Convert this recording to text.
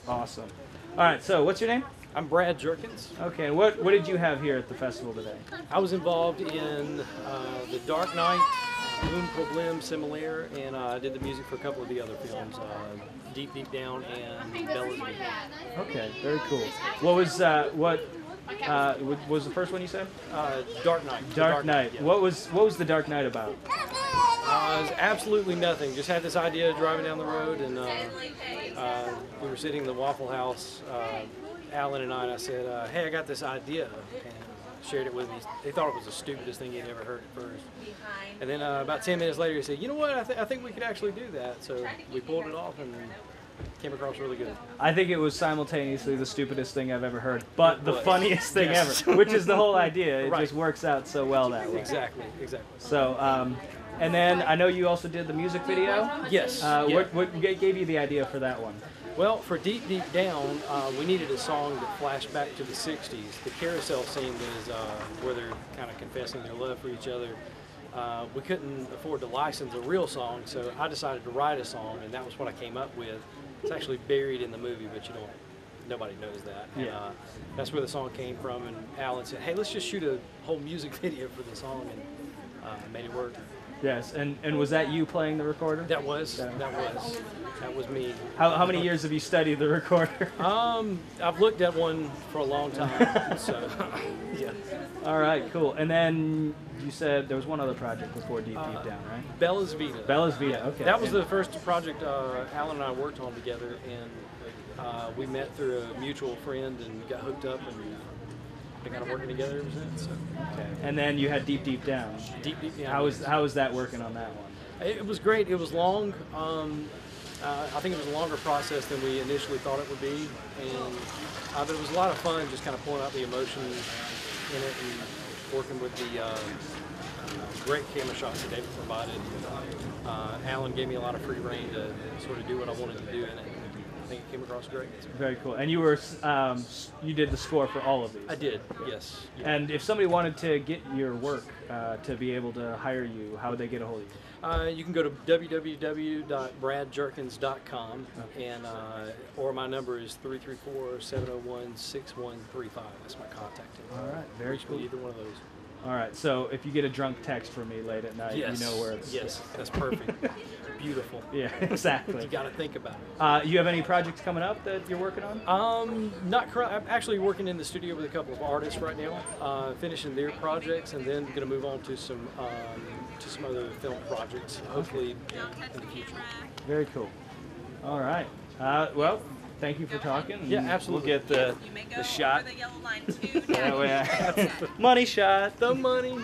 Awesome. All right, so what's your name? I'm Brad Jerkins. Okay, and what did you have here at the festival today? I was involved in The Dark Knight, Un Problème Similaire, and I did the music for a couple of the other films, Deep Deep Down and Bella's Vita. Okay, very cool. What was was the first one you said? Dark Knight. Dark Knight. Yeah. What was the Dark Knight about? It was absolutely nothing. Just had this idea driving down the road, and we were sitting in the Waffle House, Alan and I said, hey, I got this idea, and shared it with me. They thought it was the stupidest thing he'd ever heard at first. And then about 10 minutes later, he said, you know what, I think we could actually do that. So we pulled it off and came across really good. I think it was simultaneously the stupidest thing I've ever heard, but the was. funniest thing Yes. ever, which is the whole idea. It Right. just works out so well that way. Exactly. So, and then I know you also did the music video. Yes. Yeah. What gave you the idea for that one? Well, for Deep Deep Down, we needed a song that flashed back to the 60s. The carousel scene was where they're kind of confessing their love for each other. We couldn't afford to license a real song, so I decided to write a song, and that was what I came up with. It's actually buried in the movie, but nobody knows that. Yeah. And, that's where the song came from, and Alan said, hey, let's just shoot a whole music video for the song, and made it work. Yes, and was that you playing the recorder? That was me. How many years have you studied the recorder? I've looked at one for a long time, so yeah. All right, cool. And then you said there was one other project before Deep Deep Down, right? Bella's Vita. Bella's Vita, okay. That was the first project Alan and I worked on together, and we met through a mutual friend and got hooked up, and been kind of working together ever since. So. Okay. And then you had Deep Deep Down. Deep Deep Down. How was that working on that one? It was great. It was long. I think it was a longer process than we initially thought it would be, and but it was a lot of fun just kind of pulling out the emotion in it and working with the great camera shots that David provided. Alan gave me a lot of free rein to sort of do what I wanted to do in it. I think it came across great. Very cool. And you you did the score for all of these? I did, yes. Yeah. And if somebody wanted to get your work to be able to hire you, how would they get a hold of you? You can go to www.bradjerkins.com, and or my number is 334-701-6135. That's my contact info. All right, very cool. Either one of those. All right, so if you get a drunk text from me late at night, yes. you know where it's... Yes, that's perfect. Beautiful. Yeah, exactly. You got to think about it. You have any projects coming up that you're working on? Not currently. I'm actually working in the studio with a couple of artists right now, finishing their projects, and then going to move on to some other film projects, hopefully in the future. Very cool. All right. Well, thank you for talking. Yeah, absolutely. We'll get the shot. The yellow line too. Money shot. The money.